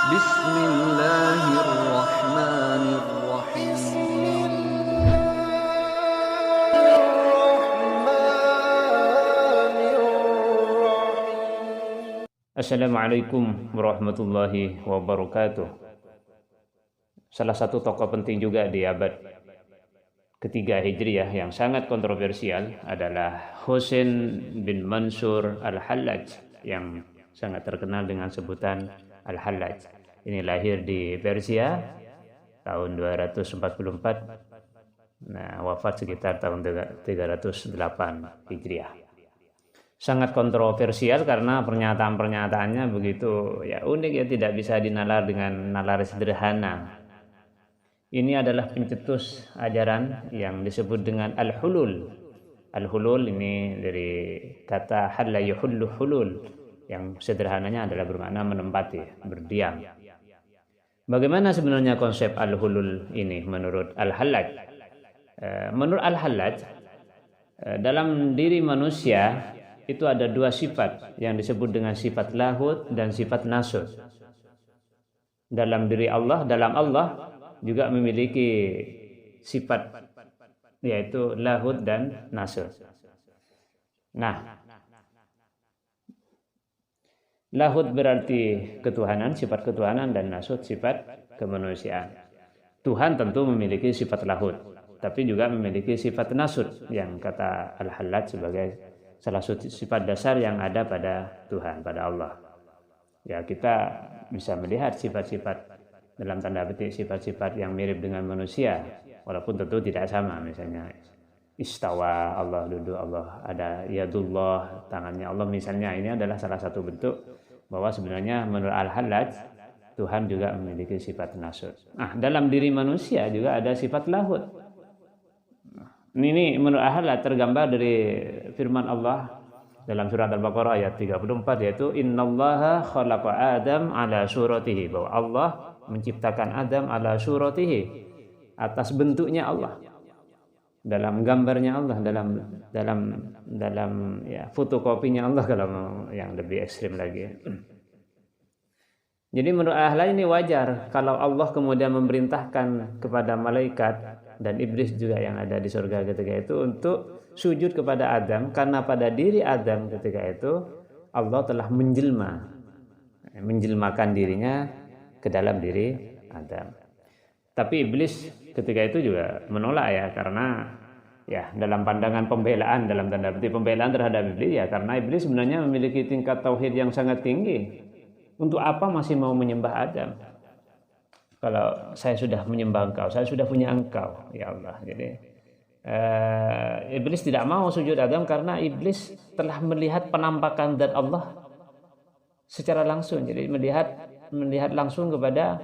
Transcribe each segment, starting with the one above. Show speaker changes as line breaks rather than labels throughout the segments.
Bismillahirrahmanirrahim.
Assalamualaikum warahmatullahi wabarakatuh. Salah satu tokoh penting juga di abad ketiga Hijriyah yang sangat kontroversial adalah Husain bin Mansur Al-Hallaj yang sangat terkenal dengan sebutan Al-Hallaj. Ini lahir di Persia tahun 244, wafat sekitar tahun 308 Hijriah. Sangat kontroversial karena pernyataan-pernyataannya begitu unik, tidak bisa dinalar dengan nalar sederhana. Ini adalah pencetus ajaran yang disebut dengan al-hulul. Al-hulul ini dari kata halla yuhullu hulul, yang sederhananya adalah bermakna menempati, berdiam. Bagaimana sebenarnya konsep al-hulul ini menurut Al-Hallaj? Menurut Al-Hallaj, dalam diri manusia itu ada dua sifat yang disebut dengan sifat lahud dan sifat nasud. Dalam diri Allah, dalam Allah juga memiliki sifat yaitu lahud dan nasud. Nah, lahud berarti ketuhanan, sifat ketuhanan, dan nasud sifat kemanusiaan. Tuhan tentu memiliki sifat lahud, tapi juga memiliki sifat nasud yang kata Al-Hallaj sebagai salah satu sifat dasar yang ada pada Tuhan, pada Allah. Ya, kita bisa melihat sifat-sifat dalam tanda petik sifat-sifat yang mirip dengan manusia, walaupun tentu tidak sama. Misalnya istawa, Allah duduk, Allah ada yadullah, tangannya Allah misalnya. Ini adalah salah satu bentuk bahwa sebenarnya menurut Al-Hallaj Tuhan juga memiliki sifat nasud. Nah, dalam diri manusia juga ada sifat lahud. Ini menurut Al-Hallaj tergambar dari firman Allah dalam surat Al-Baqarah ayat 34, yaitu innallaha khalaqa Adam ala suratihi, bahwa Allah menciptakan Adam ala suratihi, atas bentuknya Allah, dalam gambarnya Allah, dalam fotokopinya Allah kalau yang lebih ekstrim lagi. Jadi menurut Al-Hallaj ini wajar kalau Allah kemudian memerintahkan kepada malaikat dan iblis juga yang ada di surga ketika itu untuk sujud kepada Adam, karena pada diri Adam ketika itu Allah telah menjelmakan dirinya ke dalam diri Adam. Tapi iblis ketika itu juga menolak karena dalam pandangan pembelaan, dalam tanda petik pembelaan terhadap iblis, karena iblis sebenarnya memiliki tingkat tauhid yang sangat tinggi. Untuk apa masih mau menyembah Adam? Kalau saya sudah menyembah engkau, saya sudah punya engkau, ya Allah. Jadi iblis tidak mau sujud Adam karena iblis telah melihat penampakan zat Allah secara langsung. Jadi melihat langsung kepada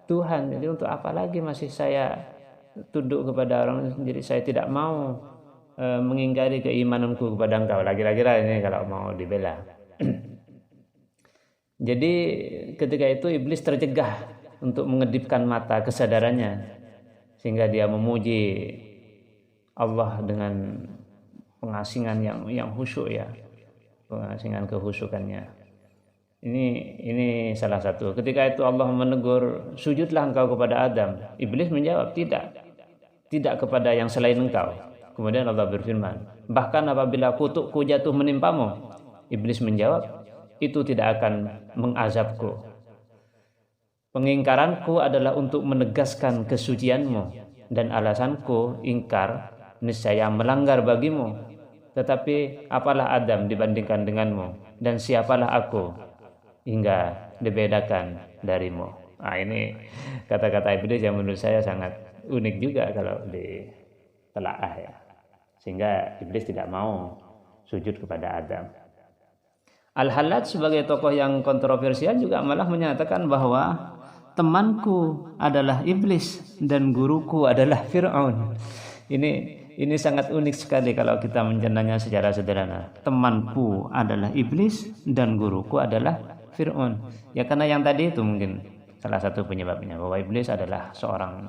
Tuhan. Jadi untuk apa lagi masih saya tunduk kepada orang? Jadi saya tidak mau mengingkari keimananku kepada engkau. Lagi-lagi ini kalau mau dibela. Jadi ketika itu iblis tercegah untuk mengedipkan mata kesadarannya, sehingga dia memuji Allah dengan pengasingan yang khusyuk, pengasingan kehusukannya. Ini salah satu. Ketika itu Allah menegur, sujudlah engkau kepada Adam. Iblis menjawab, tidak kepada yang selain engkau. Kemudian Allah berfirman, bahkan apabila kutukku jatuh menimpamu, iblis menjawab, itu tidak akan mengazabku. Pengingkaranku adalah untuk menegaskan kesucianmu, dan alasanku ingkar niscaya melanggar bagimu. Tetapi apalah Adam dibandingkan denganmu, dan siapalah aku hingga dibedakan darimu. Ini kata-kata iblis yang menurut saya sangat unik juga kalau ditelaah, sehingga iblis tidak mau sujud kepada Adam. Al-Hallaj sebagai tokoh yang kontroversial juga malah menyatakan bahwa temanku adalah iblis dan guruku adalah Fir'aun. Ini sangat unik sekali kalau kita mencernanya secara sederhana. Temanku adalah iblis dan guruku adalah Fir'aun. Karena yang tadi itu mungkin salah satu penyebabnya, bahwa iblis adalah seorang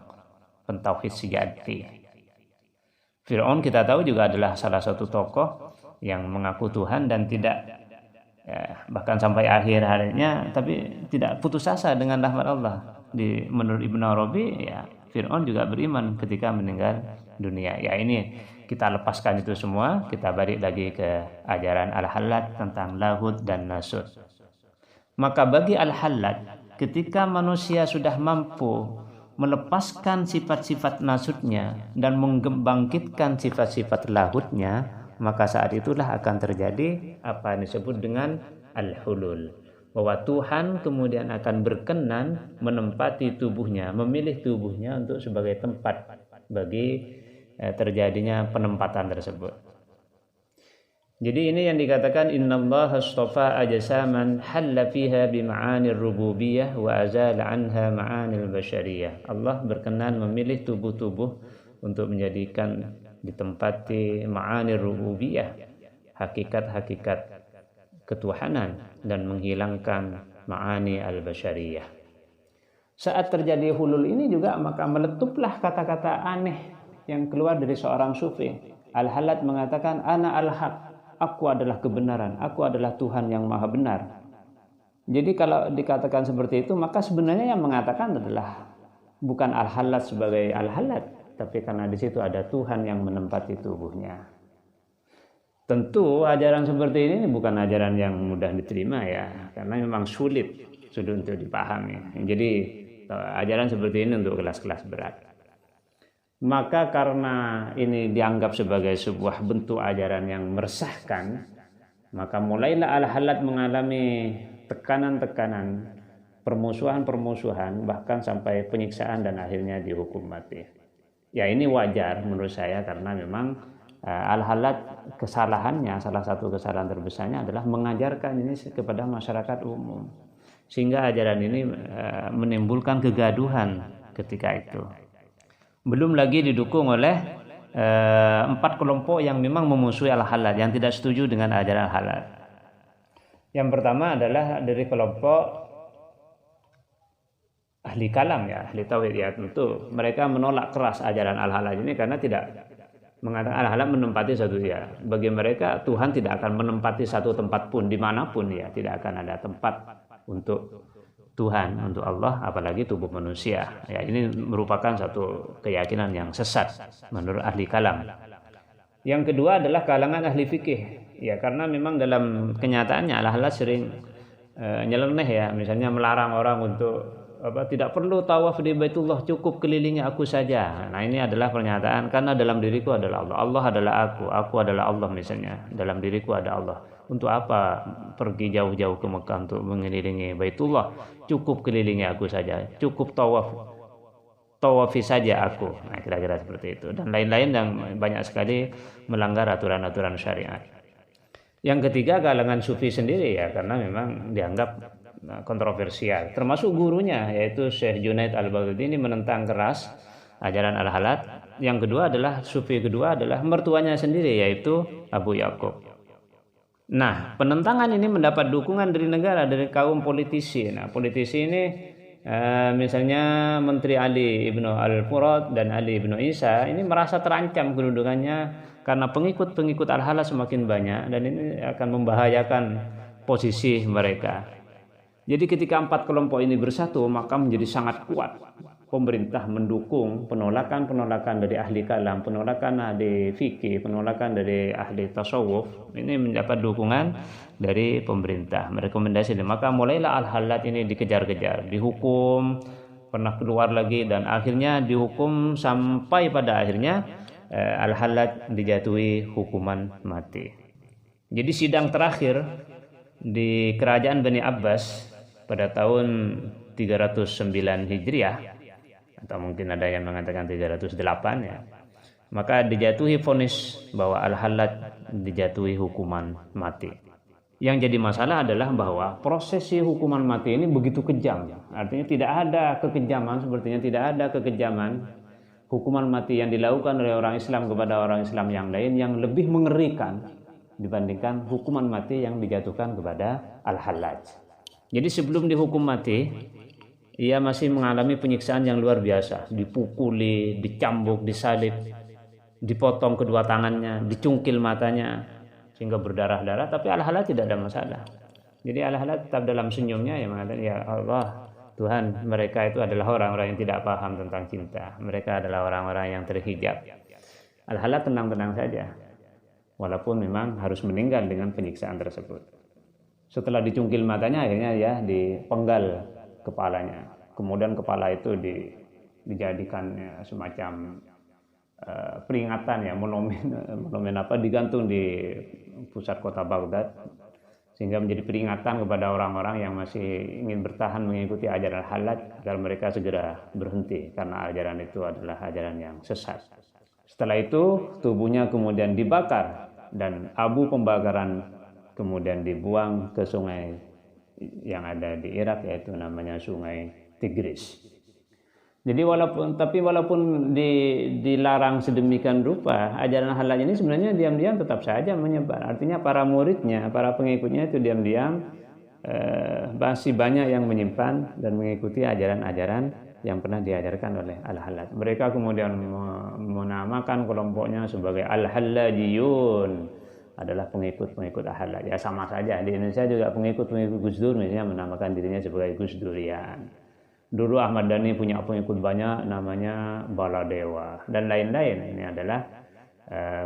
pentauhid sejati. Fir'aun kita tahu juga adalah salah satu tokoh yang mengaku Tuhan dan tidak ya, bahkan sampai akhir harinya, tapi tidak putus asa dengan rahmat Allah. Menurut Ibnu Arabi, ya Fir'aun juga beriman ketika meninggal dunia. Ya ini kita lepaskan itu semua, kita balik lagi ke ajaran Al-Hallaj tentang lahud dan nasud. Maka bagi Al-Hallaj, ketika manusia sudah mampu melepaskan sifat-sifat nasudnya dan membangkitkan sifat-sifat lahudnya, maka saat itulah akan terjadi apa yang disebut dengan al-hulul, bahwa Tuhan kemudian akan berkenan menempati tubuhnya, memilih tubuhnya untuk sebagai tempat bagi terjadinya penempatan tersebut. Jadi ini yang dikatakan innallaha astafa ajsaman halla fiha bima'anir rububiyah wa azala anha ma'anil basyariyah. Allah berkenan memilih tubuh-tubuh untuk menjadikan ditempati ma'anir rububiyah, hakikat-hakikat ketuhanan, dan menghilangkan ma'ani al-basyariyah. Saat terjadi hulul ini juga maka meletuplah kata-kata aneh yang keluar dari seorang sufi. Al-Hallaj mengatakan ana al-haq, aku adalah kebenaran, aku adalah Tuhan yang maha benar. Jadi kalau dikatakan seperti itu, maka sebenarnya yang mengatakan adalah bukan Al-Hallaj sebagai Al-Hallaj, tapi karena di situ ada Tuhan yang menempati tubuhnya. Tentu ajaran seperti ini bukan ajaran yang mudah diterima ya, karena memang sulit untuk dipahami. Jadi ajaran seperti ini untuk kelas-kelas berat. Maka karena ini dianggap sebagai sebuah bentuk ajaran yang meresahkan, maka mulailah Al-Hallaj mengalami tekanan-tekanan, permusuhan-permusuhan, bahkan sampai penyiksaan dan akhirnya dihukum mati. Ya ini wajar menurut saya, karena memang Al-Hallaj kesalahannya, salah satu kesalahan terbesarnya adalah mengajarkan ini kepada masyarakat umum, sehingga ajaran ini menimbulkan kegaduhan ketika itu. Belum lagi didukung oleh 4 kelompok yang memang memusuhi Al-Hallaj, yang tidak setuju dengan ajaran Al-Hallaj. Yang pertama adalah dari kelompok ahli kalam ya, ahli tauhid ya, tentu mereka menolak keras ajaran Al-Hallaj ini karena tidak mengatakan Al-Hallaj menempati satu ya. Bagi mereka Tuhan tidak akan menempati satu tempat pun dimanapun ya, tidak akan ada tempat untuk Tuhan, untuk Allah, apalagi tubuh manusia. Ya, ini merupakan satu keyakinan yang sesat menurut ahli kalam. Yang kedua adalah kalangan ahli fikih. Ya, karena memang dalam kenyataannya Al-Hallaj sering nyeleneh ya, misalnya melarang orang untuk tidak perlu tawaf di Baitullah, cukup kelilingi aku saja. Nah, ini adalah pernyataan karena dalam diriku adalah Allah, Allah adalah aku adalah Allah misalnya. Dalam diriku ada Allah. Untuk apa pergi jauh-jauh ke Mekah untuk mengelilingi Baitullah? Cukup kelilingi aku saja, cukup tawafi saja aku. Nah, kira-kira seperti itu. Dan lain-lain yang banyak sekali melanggar aturan-aturan syariat. Yang ketiga kalangan sufi sendiri ya, karena memang dianggap kontroversial. Termasuk gurunya yaitu Syekh Junaid Al-Baghdadi ini menentang keras ajaran Al-Hallaj. Yang kedua adalah sufi kedua adalah mertuanya sendiri yaitu Abu Ya'qub. Nah, penentangan ini mendapat dukungan dari negara, dari kaum politisi. Nah, politisi ini misalnya Menteri Ali Ibnu Al-Furad dan Ali Ibnu Isa ini merasa terancam kedudukannya karena pengikut-pengikut Al-Hallaj semakin banyak dan ini akan membahayakan posisi mereka. Jadi ketika 4 kelompok ini bersatu, maka menjadi sangat kuat. Pemerintah mendukung penolakan dari ahli kalam, penolakan ahli fikih, penolakan dari ahli tasawuf. Ini mendapat dukungan dari pemerintah, merekomendasi. Maka mulailah Al-Hallaj ini dikejar-kejar, dihukum, pernah keluar lagi, dan akhirnya dihukum sampai pada akhirnya Al-Hallaj dijatuhi hukuman mati. Jadi sidang terakhir di kerajaan Bani Abbas pada tahun 309 Hijriah, atau mungkin ada yang mengatakan 308 ya, maka dijatuhi vonis bahwa Al-Hallaj dijatuhi hukuman mati. Yang jadi masalah adalah bahwa prosesi hukuman mati ini begitu kejam. Artinya tidak ada kekejaman, sepertinya tidak ada kekejaman hukuman mati yang dilakukan oleh orang Islam kepada orang Islam yang lain yang lebih mengerikan dibandingkan hukuman mati yang dijatuhkan kepada Al-Hallaj. Jadi sebelum dihukum mati, ia masih mengalami penyiksaan yang luar biasa, dipukuli, dicambuk, disalib, dipotong kedua tangannya, dicungkil matanya sehingga berdarah-darah, tapi Al-Hallaj tidak ada masalah. Jadi Al-Hallaj tetap dalam senyumnya ya mengatakan, ya Allah Tuhan, mereka itu adalah orang-orang yang tidak paham tentang cinta. Mereka adalah orang-orang yang terhijab. Al-Hallaj tenang-tenang saja, walaupun memang harus meninggal dengan penyiksaan tersebut. Setelah dicungkil matanya, akhirnya ya dipenggal kepalanya. Kemudian kepala itu dijadikan ya, semacam peringatan ya, monumen apa, digantung di pusat kota Baghdad, sehingga menjadi peringatan kepada orang-orang yang masih ingin bertahan mengikuti ajaran Hallaj agar mereka segera berhenti, karena ajaran itu adalah ajaran yang sesat. Setelah itu tubuhnya kemudian dibakar dan abu pembakaran kemudian dibuang ke sungai yang ada di Irak, yaitu namanya Sungai Tigris. Jadi walaupun dilarang sedemikian rupa, ajaran Hallaj ini sebenarnya diam-diam tetap saja menyebar. Artinya para muridnya, para pengikutnya itu diam-diam masih banyak yang menyimpan dan mengikuti ajaran-ajaran yang pernah diajarkan oleh Al-Hallaj. Mereka kemudian menamakan kelompoknya sebagai Al-Hallajiyun, adalah pengikut-pengikut Al-Hallaj. Ya sama saja, di Indonesia juga pengikut-pengikut Gus Dur misalnya menamakan dirinya sebagai Gus Durian. Dulu Ahmad Dhani punya pengikut banyak, namanya Baladewa dan lain-lain. Ini adalah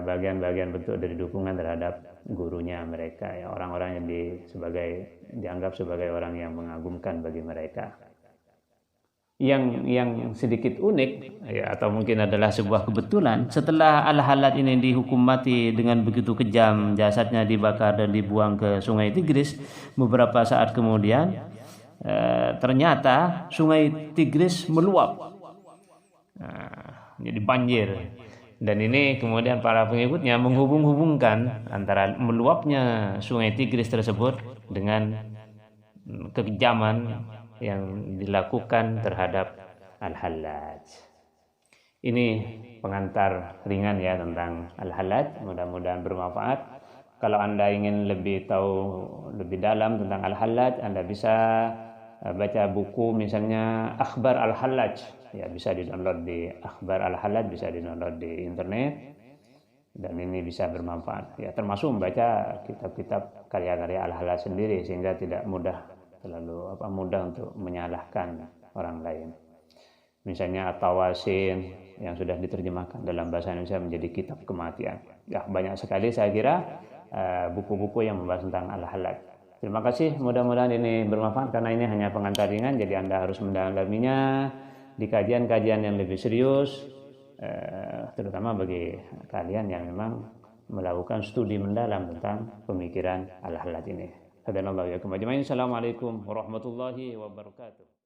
bagian-bagian bentuk dari dukungan terhadap gurunya mereka, ya, orang-orang yang dianggap sebagai orang yang mengagumkan bagi mereka. Yang sedikit unik ya, atau mungkin adalah sebuah kebetulan, setelah Al-Hallaj ini dihukum mati dengan begitu kejam, jasadnya dibakar dan dibuang ke Sungai Tigris, beberapa saat kemudian ternyata Sungai Tigris meluap, jadi banjir. Dan ini kemudian para pengikutnya menghubung-hubungkan antara meluapnya Sungai Tigris tersebut dengan kekejaman yang dilakukan terhadap Al-Hallaj. Ini pengantar ringan ya tentang Al-Hallaj, mudah-mudahan bermanfaat. Kalau Anda ingin lebih tahu lebih dalam tentang Al-Hallaj, Anda bisa baca buku misalnya Akhbar Al-Hallaj, ya bisa di-download di Akhbar Al-Hallaj, bisa di-download di internet, dan ini bisa bermanfaat ya, termasuk membaca kitab-kitab karya-karya Al-Hallaj sendiri, sehingga tidak terlalu mudah untuk menyalahkan orang lain. Misalnya At-Tawasin yang sudah diterjemahkan dalam bahasa Indonesia menjadi kitab kematian. Ya, banyak sekali saya kira buku-buku yang membahas tentang Al-Hallaj. Terima kasih, mudah-mudahan ini bermanfaat, karena ini hanya pengantar ringan, jadi Anda harus mendalaminya di kajian-kajian yang lebih serius, terutama bagi kalian yang memang melakukan studi mendalam tentang pemikiran Al-Hallaj ini. Assalamualaikum warahmatullahi wabarakatuh.